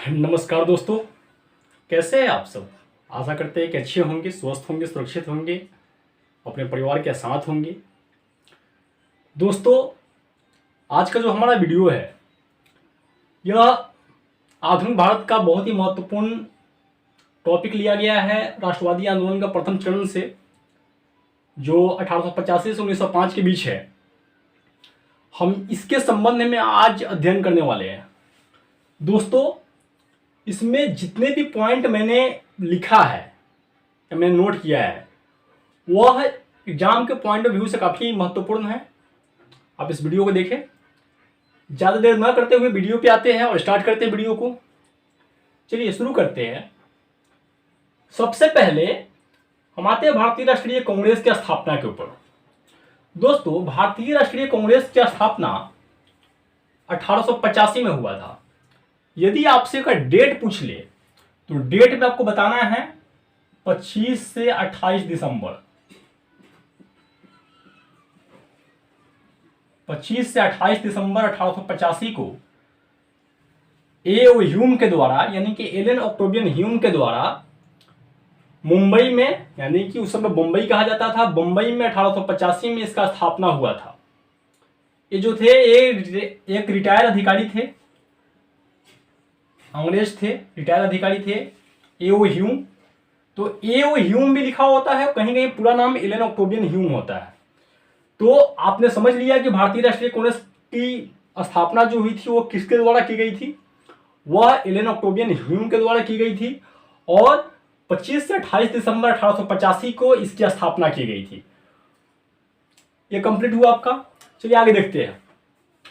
नमस्कार दोस्तों, कैसे हैं आप सब। आशा करते हैं कि अच्छे होंगे, स्वस्थ होंगे, सुरक्षित होंगे, अपने परिवार के साथ होंगे। दोस्तों, आज का जो हमारा वीडियो है यह आधुनिक भारत का बहुत ही महत्वपूर्ण टॉपिक लिया गया है राष्ट्रवादी आंदोलन का प्रथम चरण से, जो 1885 से 1905 के बीच है। हम इसके संबंध में आज अध्ययन करने वाले हैं। दोस्तों, इसमें जितने भी पॉइंट मैंने लिखा है या मैंने नोट किया है वह एग्जाम के पॉइंट ऑफ व्यू से काफ़ी महत्वपूर्ण है। आप इस वीडियो को देखें। ज़्यादा देर न करते हुए वीडियो पे आते हैं और स्टार्ट करते हैं वीडियो को। चलिए शुरू करते हैं। सबसे पहले हम आते हैं भारतीय राष्ट्रीय कांग्रेस की स्थापना के ऊपर। दोस्तों, भारतीय राष्ट्रीय कांग्रेस की स्थापना 1885 में हुआ था। यदि आपसे का डेट पूछ ले तो डेट में आपको बताना है 25 से 28 दिसंबर। 25 से 28 दिसंबर 1885 को ए.ओ. ह्यूम के द्वारा, यानी कि एलन ऑक्टेवियन ह्यूम के द्वारा मुंबई में, यानी कि उस समय बम्बई कहा जाता था, बम्बई में 1885 में इसका स्थापना हुआ था। ये जो थे एक रिटायर अधिकारी थे, अंग्रेज थे, रिटायर अधिकारी थे, ए.ओ. ह्यूम। तो ए.ओ. ह्यूम भी लिखा होता है, कहीं कहीं पूरा नाम एलन ऑक्टेवियन ह्यूम होता है। तो आपने समझ लिया कि भारतीय राष्ट्रीय कांग्रेस की स्थापना जो हुई थी वो किसके द्वारा की गई थी, वह एलन ऑक्टेवियन ह्यूम के द्वारा की गई थी और 25 से 28 दिसंबर 1885 को इसकी स्थापना की गई थी। ये कंप्लीट हुआ आपका। चलिए आगे देखते हैं।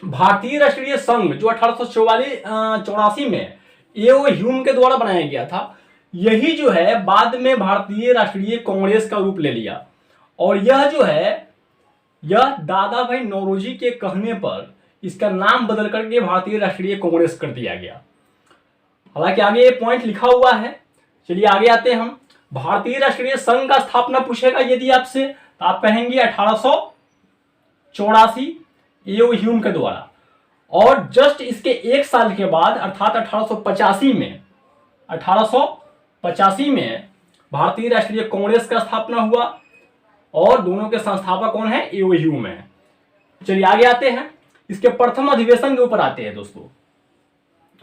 भारतीय राष्ट्रीय संघ जो 1884 में ए.ओ. ह्यूम के द्वारा बनाया गया था, यही जो है बाद में भारतीय राष्ट्रीय कांग्रेस का रूप ले लिया। और यह जो है, यह दादा भाई नौरोजी के कहने पर इसका नाम बदल करके भारतीय राष्ट्रीय कांग्रेस कर दिया गया। हालांकि आगे ये पॉइंट लिखा हुआ है। चलिए आगे आते हैं हम। भारतीय राष्ट्रीय संघ का स्थापना पूछेगा यदि आपसे, तो आप कहेंगे 1884 ए.ओ. ह्यूम के द्वारा। और जस्ट इसके एक साल के बाद अर्थात 1885 में भारतीय राष्ट्रीय कांग्रेस का स्थापना हुआ और दोनों के संस्थापक कौन है, ए.ओ. ह्यूम है। चलिए आगे आते हैं, इसके प्रथम अधिवेशन के ऊपर आते हैं। दोस्तों,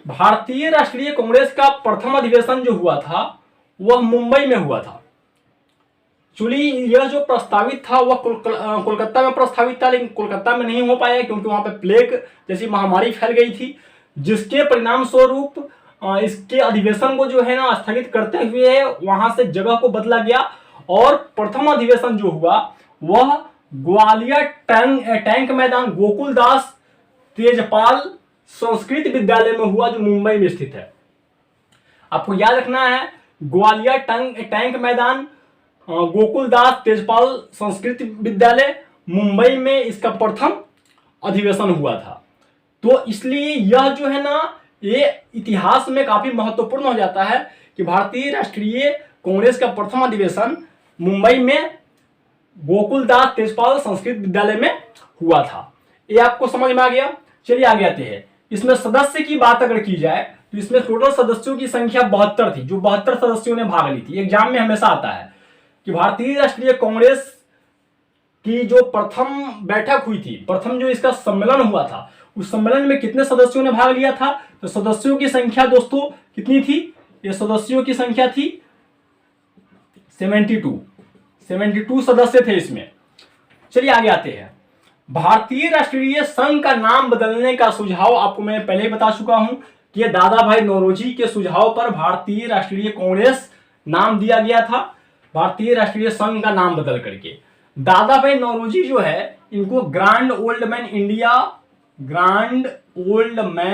भारतीय राष्ट्रीय कांग्रेस का प्रथम अधिवेशन जो हुआ था वह मुंबई में हुआ था। चलिए, यह जो प्रस्तावित था वह कोलकाता में प्रस्तावित था, लेकिन कोलकाता में नहीं हो पाया क्योंकि वहां पे प्लेग जैसी महामारी फैल गई थी, जिसके परिणाम स्वरूप इसके अधिवेशन को जो है ना स्थगित करते हुए वहां से जगह को बदला गया। और प्रथम अधिवेशन जो हुआ वह ग्वालियर टैंक मैदान गोकुलदास तेजपाल संस्कृत विद्यालय में हुआ, जो मुंबई में स्थित है। आपको याद रखना है, ग्वालियर टैंक मैदान गोकुलदास तेजपाल संस्कृत विद्यालय, मुंबई में इसका प्रथम अधिवेशन हुआ था। तो इसलिए यह जो है ना, ये इतिहास में काफी महत्वपूर्ण हो जाता है कि भारतीय राष्ट्रीय कांग्रेस का प्रथम अधिवेशन मुंबई में गोकुलदास तेजपाल संस्कृत विद्यालय में हुआ था। ये आपको समझ में आ गया। चलिए आगे आते हैं। इसमें सदस्य की बात अगर की जाए तो इसमें टोटल सदस्यों की संख्या 72 थी, जो 72 सदस्यों ने भाग ली थी। एग्जाम में हमेशा आता है कि भारतीय राष्ट्रीय कांग्रेस की जो प्रथम बैठक हुई थी, प्रथम जो इसका सम्मेलन हुआ था, उस सम्मेलन में कितने सदस्यों ने भाग लिया था। तो सदस्यों की संख्या दोस्तों कितनी थी, ये सदस्यों की संख्या थी 72 सदस्य थे इसमें। चलिए आगे आते हैं। भारतीय राष्ट्रीय संघ का नाम बदलने का सुझाव आपको मैं पहले ही बता चुका हूं कि यह दादा भाई नौरोजी के सुझाव पर भारतीय राष्ट्रीय कांग्रेस नाम दिया गया था, भारतीय राष्ट्रीय संघ का नाम बदल करके। दादा भाई नौरोजी जो है, इनको grand old man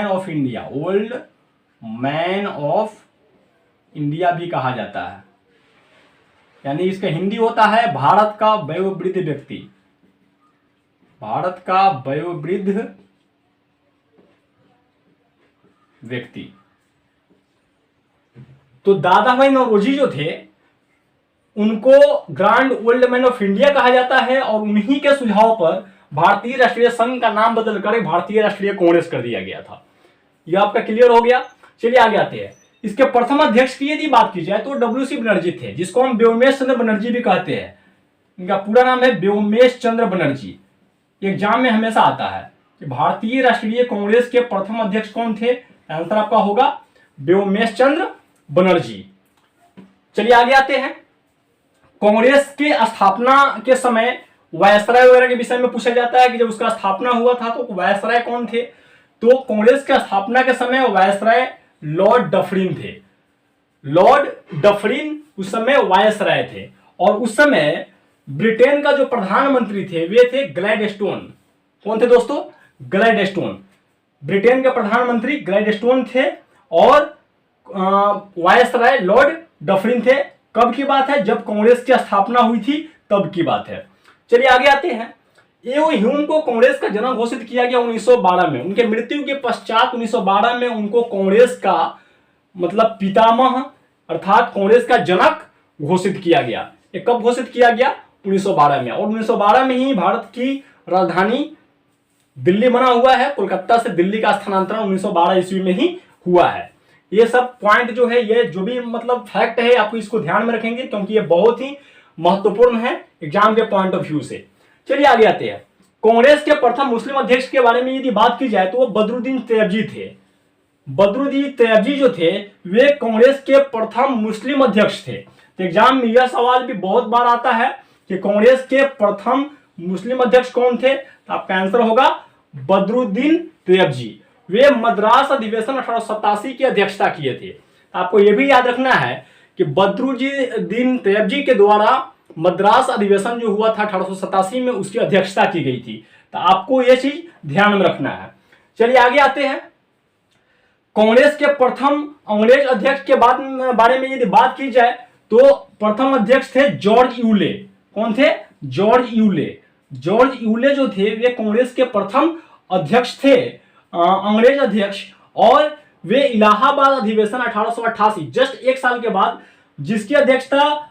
of India भी कहा जाता है, यानी इसका हिंदी होता है भारत का वयोवृद्ध व्यक्ति, भारत का वयोवृद्ध व्यक्ति। तो दादा भाई नौरोजी जो थे उनको grand old man of India कहा जाता है और उन्हीं के सुझाव पर भारतीय राष्ट्रीय संघ का नाम बदलकर भारतीय राष्ट्रीय कांग्रेस कर दिया गया था। यह आपका क्लियर हो गया। चलिए आगे आते हैं। इसके प्रथम अध्यक्ष की यदि बात की जाए तो WC बनर्जी थे, जिसको हम व्योमेश चंद्र बनर्जी भी कहते हैं। इनका पूरा नाम है व्योमेश चंद्र बनर्जी। एग्जाम में हमेशा आता है कि भारतीय राष्ट्रीय कांग्रेस के प्रथम अध्यक्ष कौन थे। आंसर आपका होगा व्योमेश चंद्र बनर्जी। चलिए आगे आते हैं। कांग्रेस के स्थापना के समय वायसराय वगैरह के विषय में पूछा जाता है कि जब उसका स्थापना हुआ था तो वायसराय कौन थे। तो कांग्रेस के स्थापना के समय वायसराय लॉर्ड डफरिन थे। लॉर्ड डफरिन उस समय वायसराय थे और उस समय ब्रिटेन का जो प्रधानमंत्री थे वे थे ग्लैडस्टोन। कौन थे दोस्तों? ग्लैडस्टोन। ब्रिटेन के प्रधानमंत्री ग्लैडस्टोन थे और वायसराय लॉर्ड डफरिन थे। कब की बात है? जब कांग्रेस की स्थापना हुई थी तब की बात है। चलिए आगे आते हैं। एओ ह्यूम को कांग्रेस का जनक घोषित किया गया 1912 में। उनके मृत्यु के पश्चात 1912 में उनको कांग्रेस का मतलब पितामह अर्थात कांग्रेस का जनक घोषित किया गया। ये कब घोषित किया गया? 1912 में। और 1912 में ही भारत की राजधानी दिल्ली बना हुआ है। कोलकाता से दिल्ली का स्थानांतरण 1912 ईस्वी में ही हुआ है। ये सब पॉइंट जो है, ये जो भी मतलब फैक्ट है, आपको इसको ध्यान में रखेंगे क्योंकि ये बहुत ही महत्वपूर्ण है एग्जाम के पॉइंट ऑफ व्यू से। चलिए आगे आते हैं। कांग्रेस के प्रथम मुस्लिम अध्यक्ष के बारे में यदि बात की जाए तो वो बदरुद्दीन तैयबजी थे। बदरुद्दीन तैयबजी जो थे वे कांग्रेस के प्रथम मुस्लिम अध्यक्ष थे। तो एग्जाम में यह सवाल भी बहुत बार आता है कि कांग्रेस के प्रथम मुस्लिम अध्यक्ष कौन थे। तो आपका आंसर होगा बदरुद्दीन तैयबजी। वे मद्रास अधिवेशन 1887 की अध्यक्षता किए थे। आपको यह भी याद रखना है कि बदरुद्दीन तैयबजी के द्वारा मद्रास अधिवेशन जो हुआ था 1887 में, उसकी अध्यक्षता की गई थी। तो आपको यह चीज ध्यान में रखना है। चलिए आगे आते हैं। कांग्रेस के प्रथम अंग्रेज अध्यक्ष के बारे में यदि बात की जाए तो प्रथम अध्यक्ष थे जॉर्ज यूले। कौन थे? George Yule. जॉर्ज यूले जो थे वे कांग्रेस के प्रथम अध्यक्ष थे, अंग्रेज अध्यक्ष। और वे इलाहाबाद अधिवेशन 1888 जस्ट एक साल के बाद, जिसकी अध्यक्षता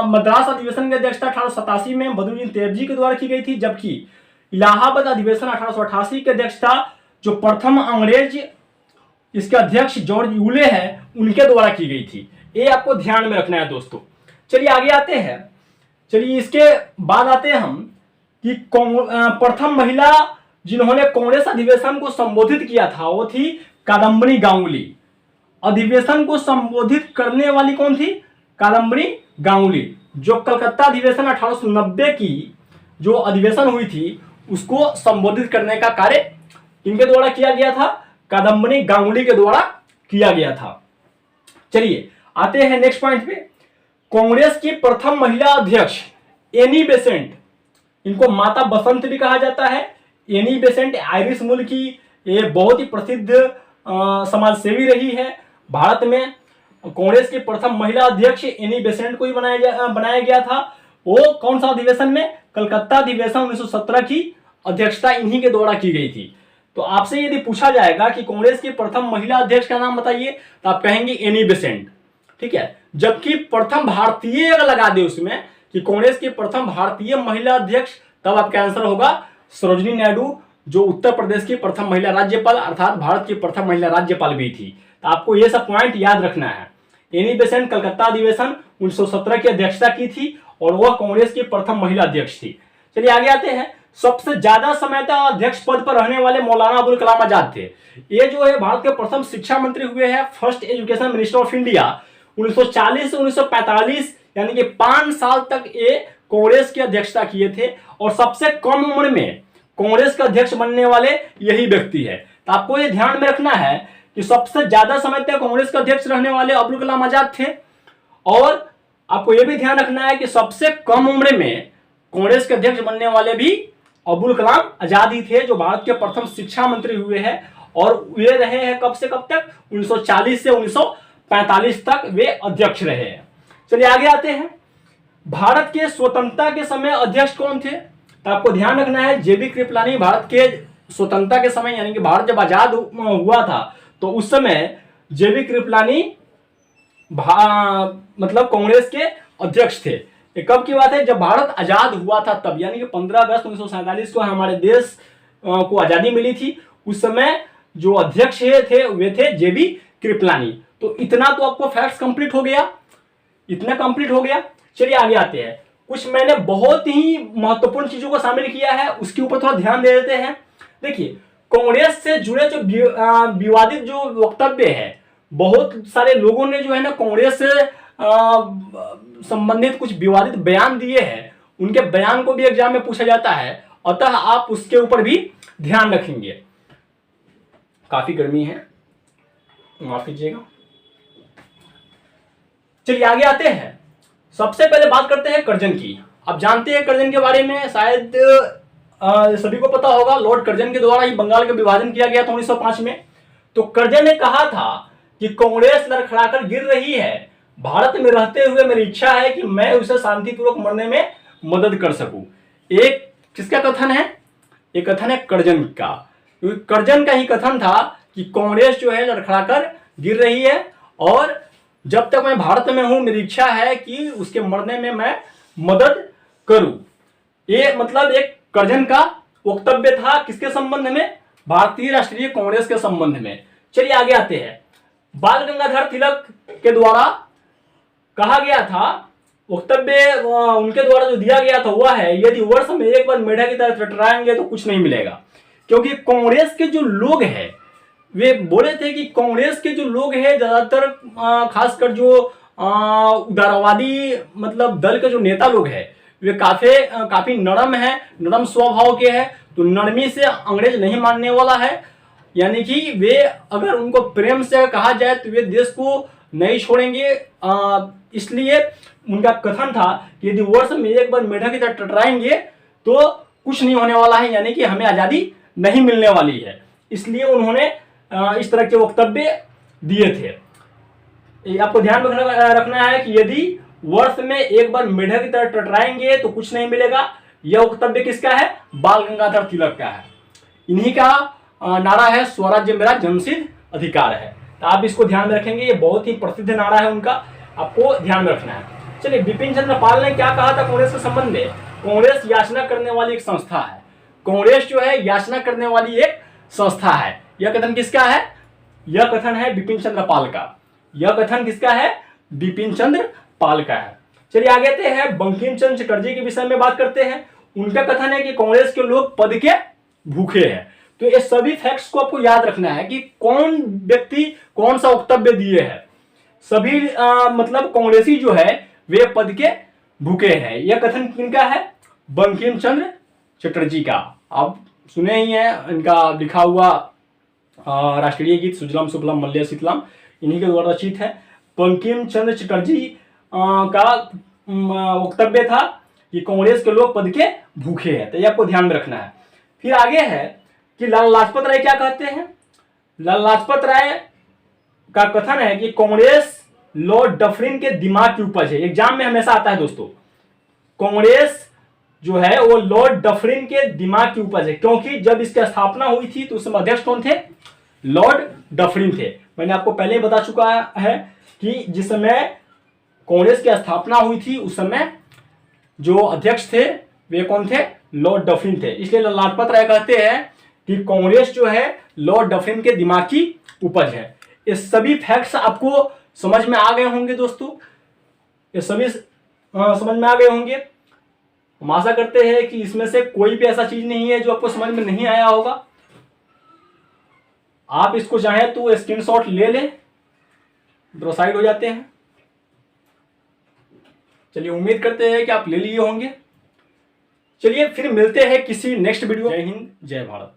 मद्रास अधिवेशन की अध्यक्षता 1887 में बदरुद्दीन तैयबजी के द्वारा की गई थी, जबकि इलाहाबाद अधिवेशन 1888 की अध्यक्षता जो प्रथम अंग्रेज इसके अध्यक्ष जॉर्ज यूले है उनके द्वारा की गई थी। ये आपको ध्यान में रखना है दोस्तों। चलिए आगे आते हैं। चलिए इसके बाद आते हैं हम कि प्रथम महिला जिन्होंने कांग्रेस अधिवेशन को संबोधित किया था वो थी कादम्बरी गांगुली। अधिवेशन को संबोधित करने वाली कौन थी? कादम्बरी गांगुली। जो कलकत्ता अधिवेशन 1890 की जो अधिवेशन हुई थी उसको संबोधित करने का कार्य इनके द्वारा किया गया था, कादम्बरी गांगुली के द्वारा किया गया था। चलिए आते हैं नेक्स्ट पॉइंट पे। कांग्रेस की प्रथम महिला अध्यक्ष एनी बेसेंट, इनको माता बसंत भी कहा जाता है। एनी बेसेंट आयरिश मूल की ये बहुत ही प्रसिद्ध समाज सेवी रही है। भारत में कांग्रेस की प्रथम महिला अध्यक्ष एनी बेसेंट को ही बनाया गया था। वो कौन सा अधिवेशन में? कलकत्ता अधिवेशन 1917 की अध्यक्षता इन्हीं के द्वारा की गई थी। तो आपसे यदि पूछा जाएगा कि कांग्रेस की प्रथम महिला अध्यक्ष का नाम बताइए तो आप कहेंगे एनी बेसेंट, ठीक है। जबकि प्रथम भारतीय अगर लगा दे उसमें कि कांग्रेस की प्रथम भारतीय महिला अध्यक्ष, तब आपका आंसर होगा सरोजिनी नायडू, जो उत्तर प्रदेश की प्रथम महिला राज्यपाल अर्थात भारत की प्रथम महिला राज्यपाल भी थी। तो आपको यह सब पॉइंट याद रखना है। एनी बेसेंट कलकत्ता अधिवेशन 1917 की अध्यक्षता की थी और वह कांग्रेस की प्रथम महिला अध्यक्ष थी। चलिए आगे आते हैं। सबसे ज्यादा समय तक अध्यक्ष पद पर रहने वाले मौलाना अबुल कलाम आजाद थे। ये जो है भारत के प्रथम शिक्षा मंत्री हुए हैं, first education minister of India. 1940 से 1945 यानी कि 5 साल तक ये कांग्रेस की अध्यक्षता किए थे और सबसे कम उम्र में कांग्रेस का अध्यक्ष बनने वाले यही व्यक्ति है। तो आपको ये ध्यान में रखना है कि सबसे ज्यादा समय तक कांग्रेस का अध्यक्ष रहने वाले अबुल कलाम आजाद थे और आपको यह भी ध्यान रखना है कि सबसे कम उम्र में कांग्रेस के अध्यक्ष बनने वाले भी अबुल कलाम आजाद ही थे, जो भारत के प्रथम शिक्षा मंत्री हुए हैं और वे रहे हैं कब से कब तक? 1940 से 1945 तक वे अध्यक्ष रहे हैं। चलिए आगे आते हैं। भारत के स्वतंत्रता के समय अध्यक्ष कौन थे? तो आपको ध्यान रखना है जेबी कृपलानी भारत के स्वतंत्रता के समय यानी कि भारत जब आजाद हुआ था तो उस समय जेबी कृपलानी मतलब कांग्रेस के अध्यक्ष थे। ये कब की बात है? जब भारत आजाद हुआ था तब, यानी कि 15 अगस्त 1947 को हमारे देश को आजादी मिली थी। उस समय जो अध्यक्ष थे वे थे जेबी कृपलानी। तो इतना तो आपको फैक्ट्स कंप्लीट हो गया, इतना कंप्लीट हो गया। चलिए आगे आते हैं। कुछ मैंने बहुत ही महत्वपूर्ण चीजों को शामिल किया है, उसके ऊपर थोड़ा ध्यान दे देते हैं। देखिए, कांग्रेस से जुड़े जो विवादित जो वक्तव्य है, बहुत सारे लोगों ने जो है ना कांग्रेस से संबंधित कुछ विवादित बयान दिए हैं, उनके बयान को भी एग्जाम में पूछा जाता है, अतः आप उसके ऊपर भी ध्यान रखेंगे। काफी गर्मी है, माफ कीजिएगा। चलिए आगे आते हैं। सबसे पहले बात करते हैं कर्जन की। आप जानते हैं कर्जन के बारे में, शायद सभी को पता होगा, लॉर्ड कर्जन के द्वारा ही बंगाल का विभाजन किया गया था 1905 में। तो कर्जन ने कहा था कि कांग्रेस लड़खड़ाकर गिर रही है, भारत में रहते हुए मेरी इच्छा है कि मैं उसे शांतिपूर्वक मरने में मदद कर सकूं। एक किसका कथन है? एक कथन है कर्जन का। कर्जन का ही कथन था कि कांग्रेस जो है लड़खड़ाकर गिर रही है और जब तक मैं भारत में हूं मेरी इच्छा है कि उसके मरने में मैं मदद करूं। ये मतलब एक कर्जन का वक्तव्य था, किसके संबंध में? भारतीय राष्ट्रीय कांग्रेस के संबंध में। चलिए आगे आते हैं। बाल गंगाधर तिलक के द्वारा कहा गया था, वक्तव्य उनके द्वारा जो दिया गया था वह है, यदि वर्ष में एक बार मेढक की तरह टटराएंगे तो कुछ नहीं मिलेगा। क्योंकि कांग्रेस के जो लोग हैं वे बोले थे कि कांग्रेस के जो लोग हैं ज्यादातर खासकर जो उदारवादी मतलब दल के जो नेता लोग हैं वे काफी नरम है, नरम स्वभाव के हैं। तो नरमी से अंग्रेज नहीं मानने वाला है, यानी कि वे अगर उनको प्रेम से कहा जाए तो वे देश को नहीं छोड़ेंगे। इसलिए उनका कथन था कि यदि वर्ष में एक बार मेढक की तरह टटराएंगे तो कुछ नहीं होने वाला है, यानी कि हमें आजादी नहीं मिलने वाली है। इसलिए उन्होंने इस तरह के वक्तव्य दिए थे। आपको ध्यान रखना है कि यदि वर्ष में एक बार मेढक की तरह टटराएंगे तो कुछ नहीं मिलेगा। यह वक्तव्य किसका है? बाल गंगाधर तिलक का है। इन्हीं का नारा है, स्वराज्य मेरा जन्मसिद्ध अधिकार है। तो आप इसको ध्यान में रखेंगे, ये बहुत ही प्रसिद्ध नारा है उनका, आपको ध्यान में रखना है। चलिए, बिपिन चंद्र पाल ने क्या कहा था कांग्रेस के संबंध में? कांग्रेस याचना करने वाली एक संस्था है। कांग्रेस जो है याचना करने वाली एक संस्था है। यह कथन किसका है? यह कथन है बिपिन चंद्र पाल का। यह कथन किसका है? बिपिन चंद्र पाल का है। चलिए आगे आते हैं, बंकिम चंद्र चटर्जी के विषय में बात करते हैं। उनका कथन है कि कांग्रेस के लोग पद के भूखे हैं। तो ये सभी फैक्ट्स को आपको याद रखना है कि कौन व्यक्ति कौन सा वक्तव्य दिए हैं। सभी मतलब कांग्रेसी जो है वे पद के भूखे हैं। यह कथन किनका है? बंकिम चंद्र चटर्जी का। आप सुने ही हैं, इनका लिखा हुआ राष्ट्रीय गीत सुजलाम सुफलाम मलय शीतलाम इन्हीं के द्वारा रचित है। बंकिम चंद्र चटर्जी का वक्तव्य था कि कांग्रेस के लोग पद के भूखे हैं। तो ये आपको ध्यान में रखना है। फिर आगे है कि लाला लाजपत राय क्या कहते हैं? लाला लाजपत राय का कथन है कि कांग्रेस लॉर्ड डफरिन के दिमाग की उपज है। एग्जाम में हमेशा आता है दोस्तों, कांग्रेस जो है वो लॉर्ड डफरिन के दिमाग की उपज है। क्योंकि जब इसकी स्थापना हुई थी तो उस समय अध्यक्ष कौन थे? लॉर्ड डफरिन थे। मैंने आपको पहले ही बता चुका है कि जिस समय कांग्रेस की स्थापना हुई थी उस समय जो अध्यक्ष थे वे कौन थे? लॉर्ड डफरिन थे। इसलिए लाजपत राय कहते हैं कि कांग्रेस जो है लॉर्ड डफरिन के दिमाग की उपज है। ये सभी फैक्ट्स आपको समझ में आ गए होंगे दोस्तों, ये सभी समझ में आ गए होंगे। हम आशा करते हैं कि इसमें से कोई भी ऐसा चीज नहीं है जो आपको समझ में नहीं आया होगा। आप इसको चाहें तो स्क्रीनशॉट ले लें, प्रोसाइड हो जाते हैं। चलिए, उम्मीद करते हैं कि आप ले लिए होंगे। चलिए फिर मिलते हैं किसी नेक्स्ट वीडियो। जय हिंद, जय भारत।